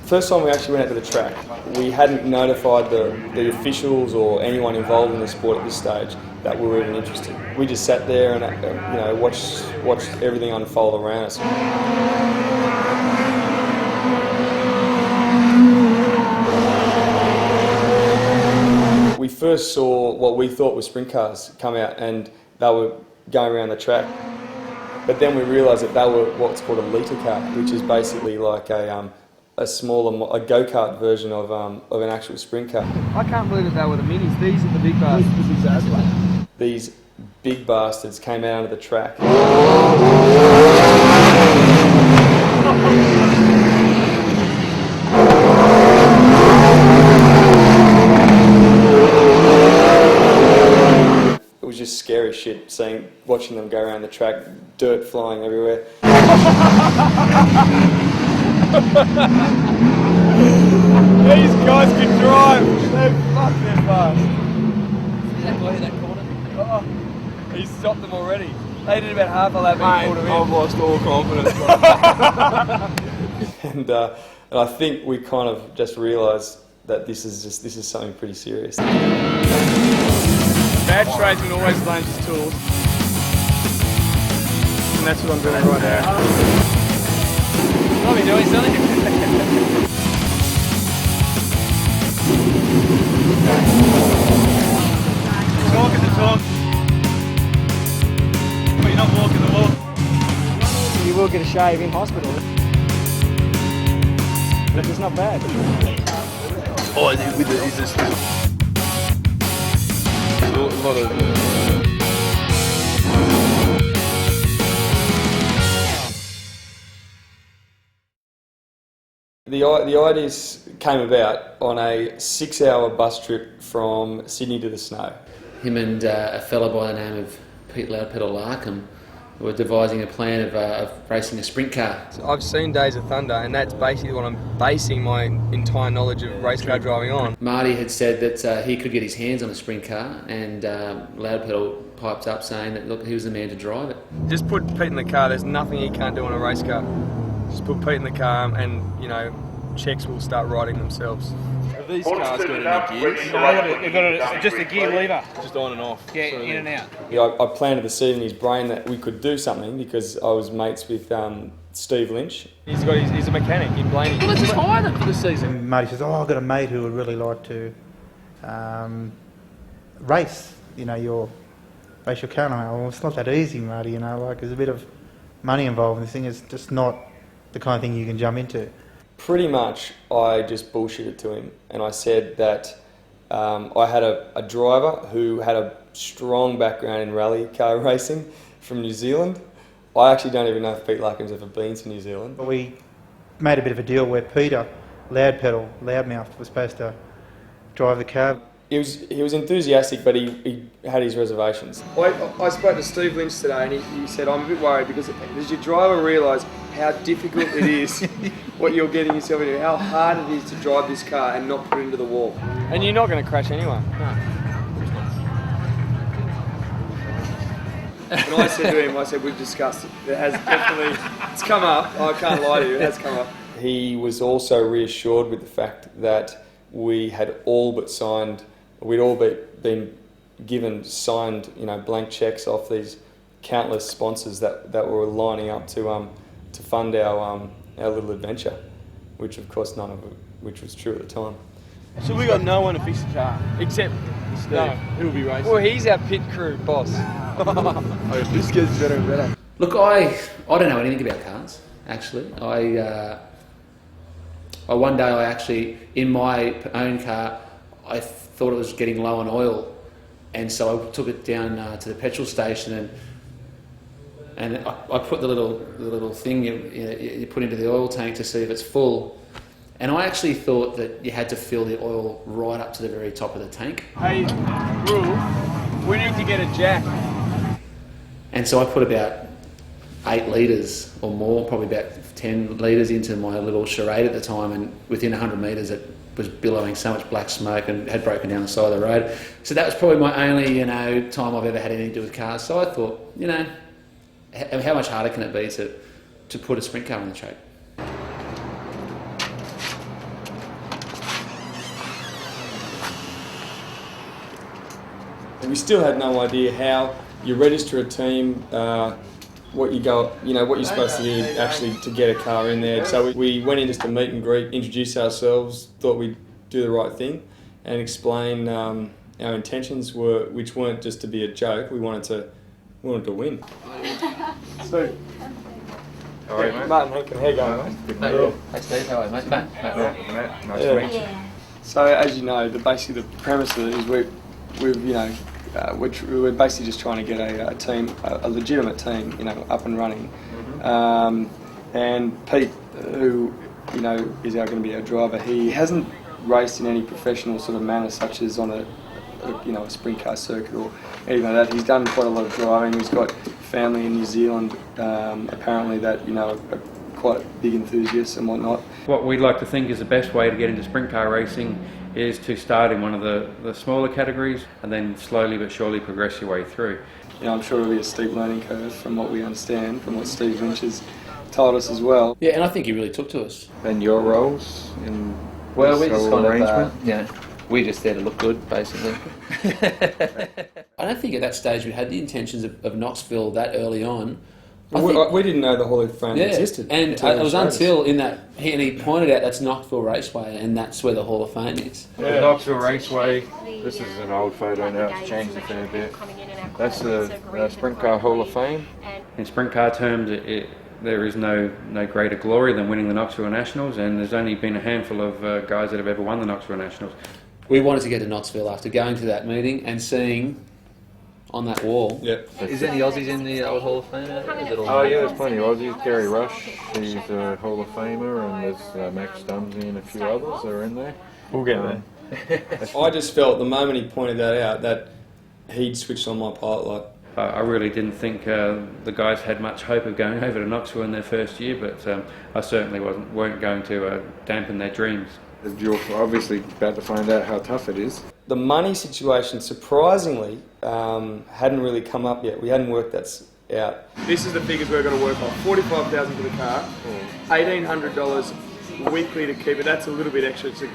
First time we actually went out to the track, we hadn't notified the officials or anyone involved in the sport at this stage that we were even interested. We just sat there and watched everything unfold around us. We first saw what we thought were sprint cars come out, and they were going around the track. But then we realised that they were what's called a litre car, which is basically like a smaller, a go-kart version of an actual sprint car. I can't believe that they were the minis. These are the big bastards. These big bastards came out onto the track. It was just scary shit, watching them go around the track, dirt flying everywhere. These guys can drive. They're fucking fast. See that guy in that corner? Oh, he's stopped them already. They did about half a lap and pulled him in. I've lost all confidence. And I think we kind of just realised that this is something pretty serious. Bad tradesman always blames his tools. And that's what I'm doing right now. What are we doing, Sonny? Talking the talk, but you're not walking the walk. You will get a shave in hospital. But it's not bad. Oh, is this a lot of... The ideas came about on a 6-hour bus trip from Sydney to the Snow. Him and a fellow by the name of Pete Loudpedal Larkham were devising a plan of racing a sprint car. I've seen Days of Thunder, and that's basically what I'm basing my entire knowledge of race car driving on. Marty had said that he could get his hands on a sprint car, and Loudpedal piped up saying that, look, he was the man to drive it. Just put Pete in the car, there's nothing he can't do on a race car. Just put Pete in the car and, checks will start writing themselves. Have these cars got any gears? They've got just a gear lever. Just on and off? Yeah, in and out. I planted the seed in his brain that we could do something because I was mates with Steve Lynch. He's a mechanic in Blaney. Well, let's just hire them for the season. Marty says, I've got a mate who would really like to race, race your car. And I'm like, well, it's not that easy, Marty, there's a bit of money involved in this thing. It's just not the kind of thing you can jump into. Pretty much, I just bullshitted to him, and I said that I had a driver who had a strong background in rally car racing from New Zealand. I actually don't even know if Pete Larkham's ever been to New Zealand. But we made a bit of a deal where Peter, Loudmouth, was supposed to drive the car. He was enthusiastic, but he had his reservations. I spoke to Steve Lynch today, and he said, I'm a bit worried because does your driver realise how difficult it is, what you're getting yourself into, how hard it is to drive this car and not put it into the wall? And you're not going to crash anyway. No. And I said to him, we've discussed it. It has definitely, it's come up, I can't lie to you, it has come up. He was also reassured with the fact that we had all but signed, we'd all been given signed, blank checks off these countless sponsors that were lining up to fund our little adventure, which of course which was true at the time. So we got no one to fix the car except Steve. No. Who'll be racing? Well, he's our pit crew boss. This gets better and better. Look, I don't know anything about cars, actually. One day I actually, in my own car, I thought it was getting low on oil, and so I took it down to the petrol station and I put the little thing you put into the oil tank to see if it's full, and I actually thought that you had to fill the oil right up to the very top of the tank. Hey, Rule, we need to get a jack. And so I put about 8 litres or more, probably about 10 litres into my little charade at the time, and within 100 metres it was billowing so much black smoke and had broken down the side of the road. So that was probably my only, time I've ever had anything to do with cars. So I thought, how much harder can it be to put a sprint car on the track? We still had no idea how you register a team, what you're supposed to do actually to get a car in there. So we went in just to meet and greet, introduce ourselves, thought we'd do the right thing, and explain our intentions which weren't just to be a joke. We wanted to win. So, All right, mate. Martin, how you going, mate? Hey Steve, how are you, mate? Matt. Nice to meet you. So, as you know, basically the premise of it is we're basically just trying to get a team, a legitimate team, up and running. And Pete, who is going to be our driver, he hasn't raced in any professional sort of manner, such as on a sprint car circuit or anything like that. He's done quite a lot of driving. He's got family in New Zealand, apparently, that are quite big enthusiasts and whatnot. What we'd like to think is the best way to get into sprint car racing is to start in one of the smaller categories and then slowly but surely progress your way through. I'm sure it'll be a steep learning curve from what we understand, from what Steve Lynch has told us as well. Yeah, and I think he really took to us. And your roles in Well, we this just whole kind arrangement? we're just there to look good, basically. I don't think at that stage we had the intentions of Knoxville that early on. We didn't know the Hall of Fame existed. And it was until he pointed out that's Knoxville Raceway, and that's where the Hall of Fame is. The Knoxville Raceway, this is an old photo now, it's changed a fair bit. That's the Sprint Car Hall of Fame. In sprint car terms, there is no greater glory than winning the Knoxville Nationals, and there's only been a handful of guys that have ever won the Knoxville Nationals. We wanted to get to Knoxville after going to that meeting and seeing on that wall. Yep. Is there any Aussies in the old Hall of Fame? Oh yeah, there's plenty of Aussies. Gary Rush, he's a Hall of Famer, and there's Max Stumsy and a few others that are in there. We'll get there. I just felt the moment he pointed that out that he'd switched on my pilot light. I really didn't think the guys had much hope of going over to Knoxville in their first year, but I certainly weren't going to dampen their dreams. You're obviously about to find out how tough it is. The money situation, surprisingly, hadn't really come up yet. We hadn't worked that out. This is the figures we're going to work on. $45,000 for the car, $1,800 weekly to keep it. That's a little bit extra to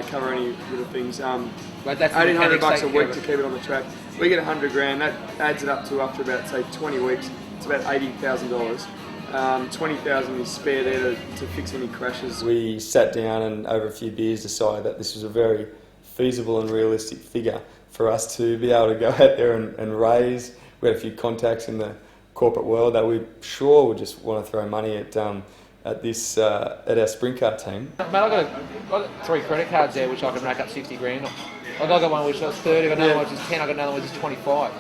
cover any little things. But that's $1,800 a week to keep it on the track. We get $100,000. That adds it up to after about say 20 weeks. It's about $80,000. $20,000 is spare there to fix any crashes. We sat down and over a few beers decided that this was a very feasible and realistic figure for us to be able to go out there and raise. We had a few contacts in the corporate world that we sure would just want to throw money at our sprint car team. Mate, I've got 3 credit cards there which I can rack up 60 grand on. I've got one which was 30, I've got another one which is 10, I've got another one which is 25.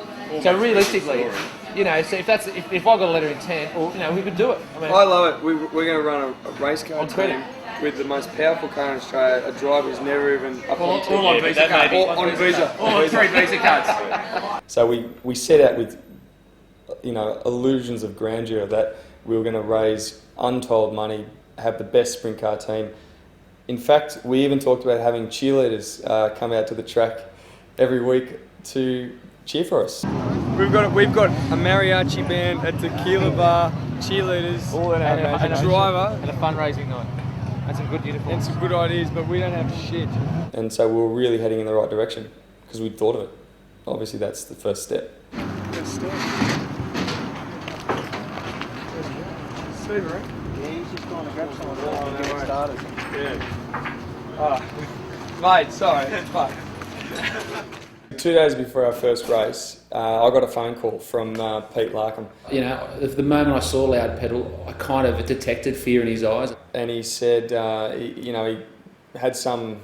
So realistically, so if I got a letter of intent, we could do it. I love it. We're going to run a race car team with the most powerful car in Australia, a driver who's never even up on Visa card. On Visa. Or 3 Visa cards. So we set out with illusions of grandeur that we were going to raise untold money, have the best sprint car team. In fact, we even talked about having cheerleaders come out to the track every week to cheer for us. We've got a mariachi band, a tequila bar, cheerleaders, and a driver, And a fundraising night. And some good uniforms. and some good ideas, but we don't have shit. And so we were really heading in the right direction because we'd thought of it. Obviously, that's the first step. Let's start. Steve, right? Yeah, he's just going to grab some of that and get started. Yeah. Mate, sorry. Fuck. 2 days before our first race, I got a phone call from Pete Larkham. The moment I saw Loud Pedal, I kind of detected fear in his eyes. And he said, he had some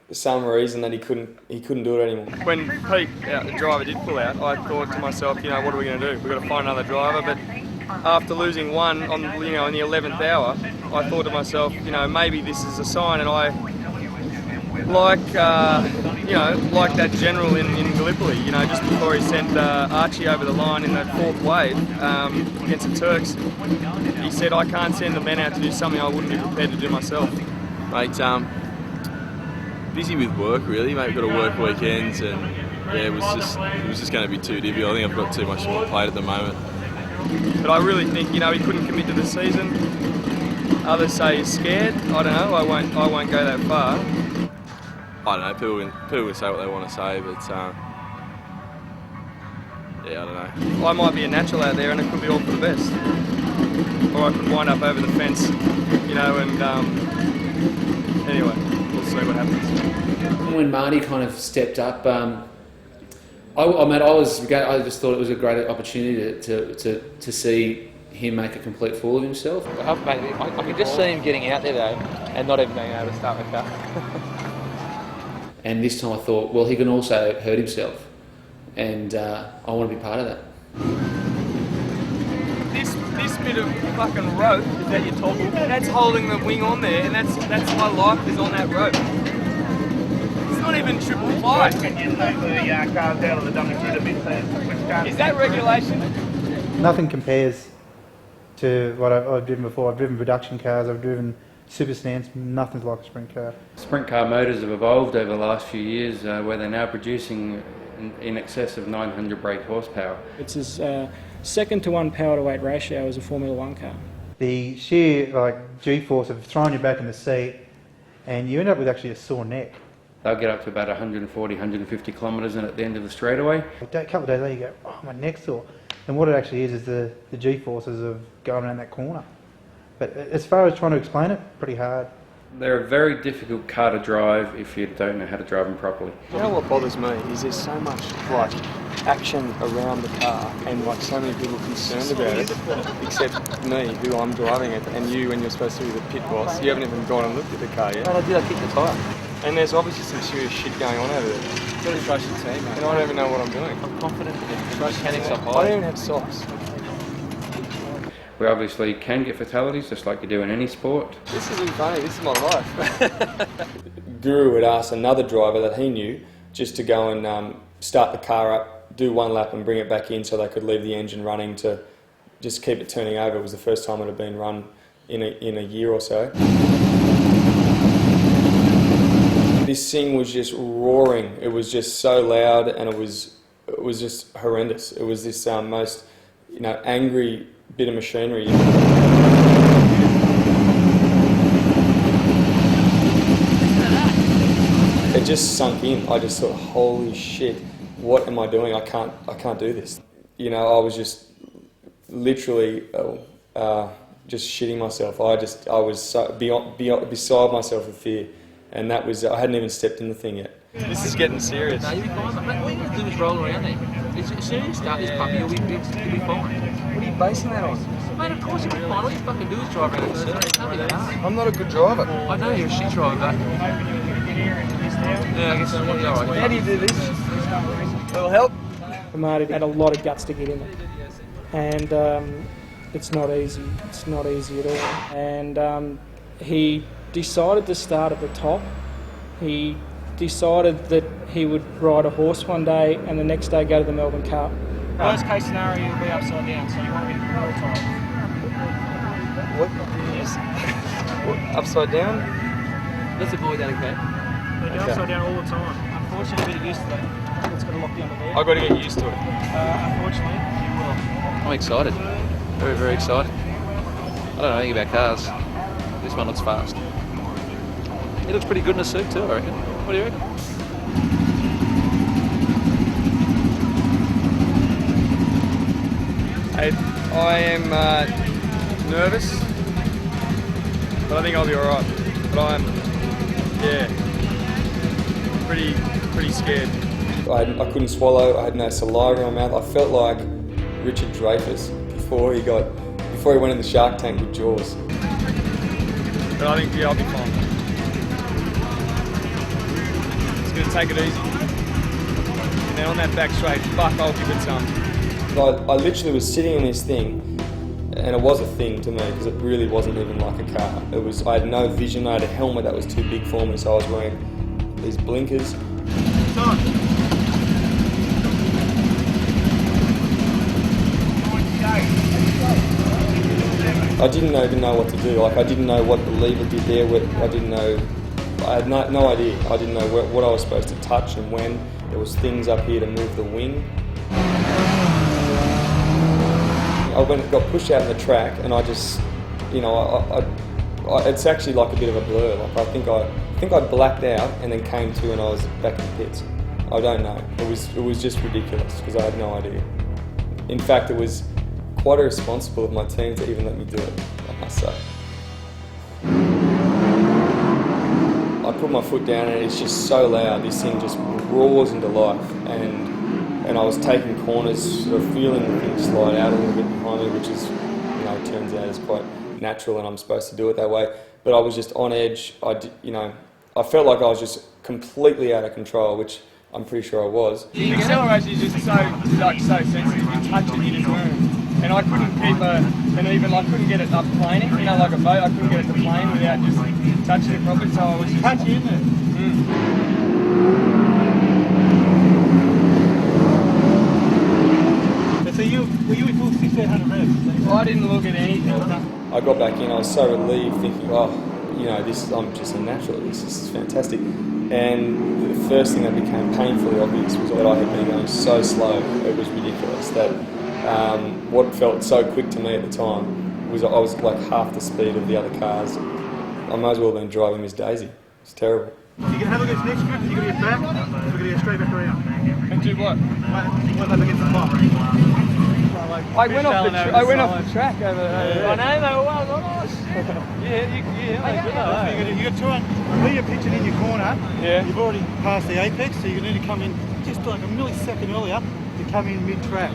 reason that he couldn't do it anymore. When Pete, the driver, did pull out, I thought to myself, what are we going to do? We've got to find another driver. But after losing one on, in the 11th hour, I thought to myself, maybe this is a sign. And I, like that general in Gallipoli, just before he sent Archie over the line in that 4th wave against the Turks, he said, I can't send the men out to do something I wouldn't be prepared to do myself. Mate, busy with work really, mate. We've got to work weekends, and yeah, it was just going to be too difficult. I think I've got too much on my plate at the moment. But I really think he couldn't commit to the season. Others say he's scared. I don't know. I won't go that far. I don't know. People can say what they want to say, but Yeah, I don't know. I might be a natural out there, and it could be all for the best. Or I could wind up over the fence, you know, and anyway, we'll see what happens. When Marty kind of stepped up, I just thought it was a great opportunity to see him make a complete fool of himself. I could just see him getting out there though, and not even being able to start the car. And this time I thought, well, he can also hurt himself, and I want to be part of that. This bit of fucking rope is that you're talking, that's holding the wing on there, and that's my life is on that rope. It's not even triple ply. Can you take the cars out of the dummy grid a bit there? Is that regulation? Nothing compares to what I've driven before. I've driven production cars, I've driven super stands, nothing's like a sprint car. Sprint car motors have evolved over the last few years, where they're now producing in excess of 900 brake horsepower. It's as second to one power to weight ratio as a Formula One car. The sheer G-force of throwing you back in the seat, and you end up with actually a sore neck. They'll get up to about 140, 150 kilometres in at the end of the straightaway. A couple of days later you go, oh, my neck's sore. And what it actually is the G-forces of going around that corner. But as far as trying to explain it, pretty hard. They're a very difficult car to drive if you don't know how to drive them properly. You know what bothers me is there's so much action around the car, and so many people concerned about it, except me, who I'm driving it, and you, when you're supposed to be the pit boss. You haven't even gone and looked at the car yet. And I did, I kicked the tyre. And there's obviously some serious shit going on over there. You've got to trust your team, mate. And I don't even know what I'm doing. I'm confident that the mechanics are I high. don't even have socks. We obviously can get fatalities, just like you do in any sport. This isn't funny, this is my life. Guru had asked another driver that he knew just to go and start the car up, do one lap and bring it back in so they could leave the engine running to just keep it turning over. It was the first time it had been run in a year or so. This thing was just roaring. It was just so loud, and it was just horrendous. It was this most angry bit of machinery. It just sunk in. I just thought, holy shit, what am I doing? I can't do this. I was just literally just shitting myself. I was so beside myself with fear, and that was I hadn't even stepped in the thing yet. This is getting serious. No, you'll be fine, mate. All you have to do is roll around there. As soon as you start this puppy, you'll be fine. What are you basing that on? Mate, of course you'll be fine. All you fucking do is drive around the circuit. It can't be that hard. I'm not a good driver. I know you're a shit driver, but... Yeah, I guess I'm alright. How do you do this? A little help? Marty had a lot of guts to get in it, and it's not easy. It's not easy at all. And he decided to start at the top. He decided that he would ride a horse one day and the next day go to the Melbourne Cup. Worst case scenario, you'll be upside down, so you want to be real tight. What? Yes. What, upside down? Let's avoid that, okay? They're upside down all the time. Unfortunately, you're used to that. It's got to lock you under there. I've got to get used to it. Unfortunately, you will. I'm excited. Very, very excited. I don't know anything about cars. This one looks fast. He looks pretty good in a suit too, I reckon. What do you reckon? I am nervous, but I think I'll be alright. But I'm, pretty scared. I couldn't swallow. I had no saliva in my mouth. I felt like Richard Dreyfuss before he went in the Shark Tank with Jaws. But I think I'll be fine. Just gonna take it easy, and then on that back straight, fuck, I'll give it some. I literally was sitting in this thing, and it was a thing to me because it really wasn't even like a car. I had no vision. I had a helmet that was too big for me, so I was wearing these blinkers. I didn't even know what to do. I didn't know what the lever did there. I had no idea. I didn't know what I was supposed to touch and when. There was things up here to move the wing. I got pushed out in the track, and I just, it's actually like a bit of a blur. I think I blacked out and then came to, and I was back in the pits. I don't know. It was just ridiculous because I had no idea. In fact, it was quite irresponsible of my team to even let me do it, I must say. I put my foot down and it's just so loud. This thing just roars into life, and I was taking corners, sort of feeling the thing slide out a little bit behind me, which is, you know, it turns out is quite natural, and I'm supposed to do it that way. But I was just on edge. I felt like I was just completely out of control, which I'm pretty sure I was. The acceleration is just so sensitive. You touch it, you just move. And I couldn't keep I couldn't get it up planing, you know, like a boat. I couldn't get it to plane without just touching it properly. So I was just touching it. So were you full 1600 revs? I didn't look at anything. I got back in. I was so relieved, thinking, oh, you know, I'm just a natural. This is fantastic. And the first thing that became painfully obvious was that I had been going so slow. It was ridiculous. That what felt so quick to me at the time was I was like half the speed of the other cars. I might as well have been driving Miss Daisy. It's terrible. You can have a look at this next trip, you're going to get back, we're going to get straight back around. And do what? What have against the top? I went off the track over there. I know, they were well nice. You got to try and where you're pitching in your corner, you've already passed the apex, so you need to come in just like a millisecond earlier to come in mid-track.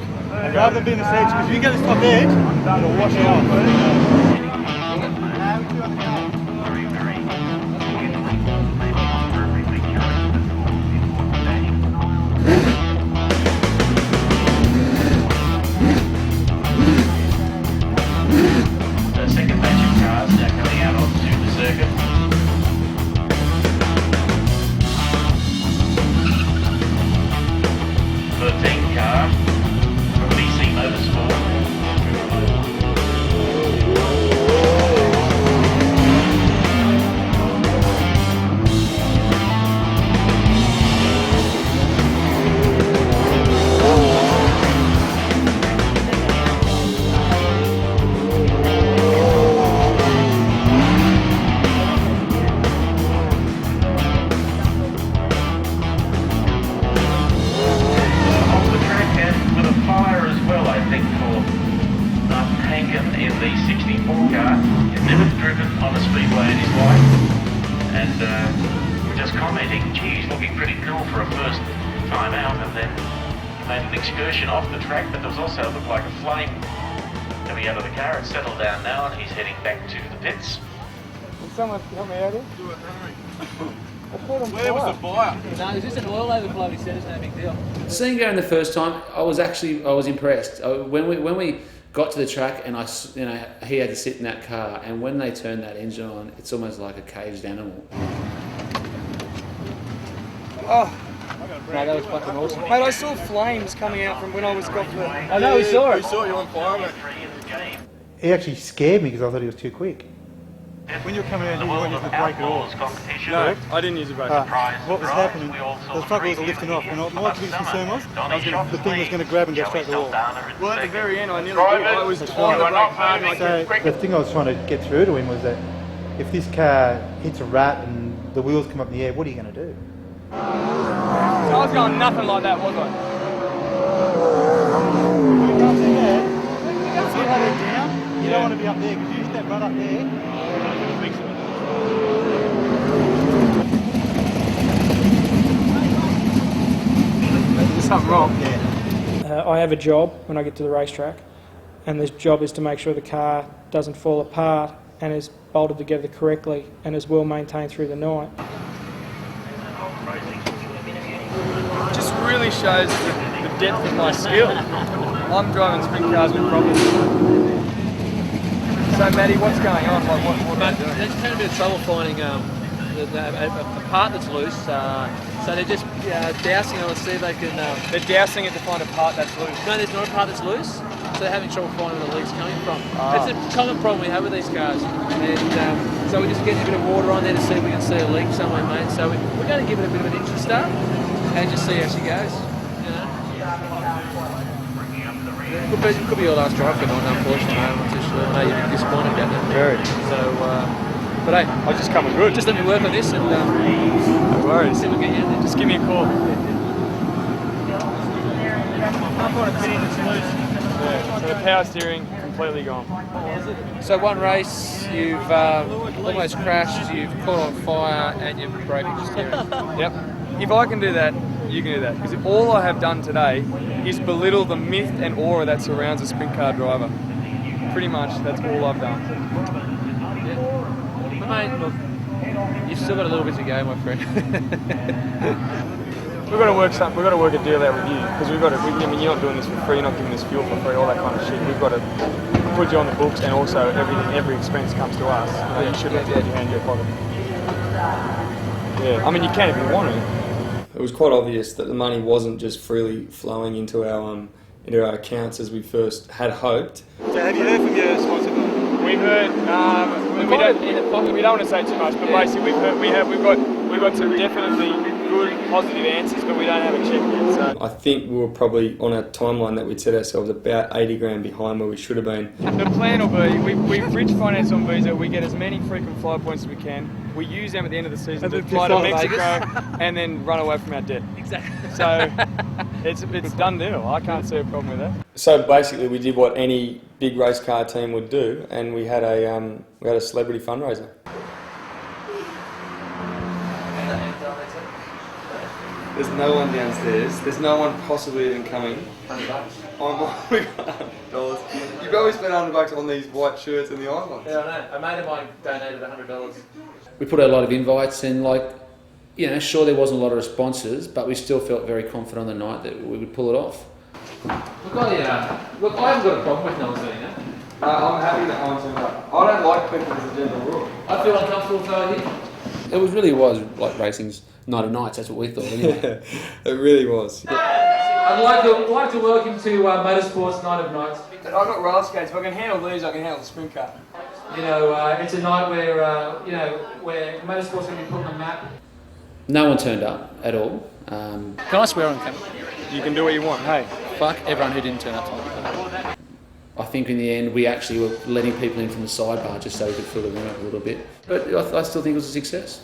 Rather than being the edge, because if you get this top edge, it'll wash it off. Excursion off the track, but there was also looked like a flame coming out of the car. It's settled down now and he's heading back to the pits. Can someone help me out here? Do it, hurry. Where was the fire? No, it's just an oil overflow, he said, it's no big deal. Seeing going the first time, I was impressed. When we got to the track and he had to sit in that car, and when they turned that engine on, it's almost like a caged animal. Oh. No, that was fucking awesome. Mate, I saw flames coming out from when I was got the... I know, we saw it. We saw you on fire, mate. He actually scared me because I thought he was too quick. When you were coming out, you weren't using the brake at all. No, I didn't use the brake. What was happening, the front wheels were lifting off, and my biggest concern was the thing was going to grab and go straight to the wall. Well, at the very end, I nearly did. I was on the brake hard. So the thing I was trying to get through to him was that if this car hits a rut and the wheels come up in the air, what are you going to do? So I was going nothing like that, was I? You have it down, you don't want to be up there, because you hit that rut up there. There's something wrong. Yeah. I have a job when I get to the racetrack, and this job is to make sure the car doesn't fall apart and is bolted together correctly and is well maintained through the night. Just really shows the depth of my skill. I'm driving sprint cars with problems. So, Matty, what's going on? Like, what are they doing? They're just having a bit of trouble finding a part that's loose. So they're just dousing it to see if they can... They're dousing it to find a part that's loose. No, there's not a part that's loose. So they're having trouble finding where the leak's coming from. It's a common problem we have with these cars. And so we're just getting a bit of water on there to see if we can see a leak somewhere, mate. So we're going to give it a bit of an intro start and just see how she goes. You know? Could be your last drive for night, unfortunately. I'm not too sure. I know you've been disappointed about that. Very. So, but hey, I just coming good. Just let me work on this and no worries. See if we can get you in there. Just give me a call. I've got a pity that's loose. power steering, completely gone. So one race, you've almost crashed, you've caught on fire, and you've broken the steering. Yep. If I can do that, you can do that. Because all I have done today is belittle the myth and aura that surrounds a sprint car driver. Pretty much, that's all I've done. Yeah. But mate, look, you've still got a little bit to go, my friend. We've got to work something. We've got to work a deal out with you because we've got to. I mean, you're not doing this for free. You're not giving us fuel for free. All that kind of shit. We've got to put you on the books, and also every expense comes to us. You should let your hand in your pocket. Yeah. I mean, you can if you want to. It was quite obvious that the money wasn't just freely flowing into our accounts as we first had hoped. So have you heard from your sponsor? We've heard. We don't want to say too much, but basically we've got some definitely good positive answers, but we don't have a check yet. So I think we were probably on a timeline that we'd set ourselves about 80 grand behind where we should have been. The plan will be we bridge finance on Visa. We get as many frequent fly points as we can. We use them at the end of the season to fly to Mexico and then run away from our debt. Exactly. So it's done deal. I can't see a problem with that. So basically, we did what any big race car team would do, and we had a celebrity fundraiser. There's no one downstairs. There's no one possibly even coming. $100. We got $100. You probably spent $100 on these white shirts and the islands. Yeah, I know. A mate of mine donated $100. We put out a lot of invites and sure there wasn't a lot of responses, but we still felt very confident on the night that we would pull it off. Look, I haven't got a problem with no one doing that. I'm happy that no one's doing that. I don't like people as a general rule. I feel uncomfortable throwing here. It really was like racing's night of nights, that's what we thought anyway. It really was. I'd like to welcome to Motorsports Night of Nights. I've got roller skates. If I can handle these, I can handle the sprint car. It's a night where where motorsports are going to be put on the map. No one turned up at all. Can I swear on camera? You can do what you want. Hey, fuck everyone who didn't turn up tonight. I think in the end we actually were letting people in from the sidebar just so we could fill the room up a little bit. But I still think it was a success.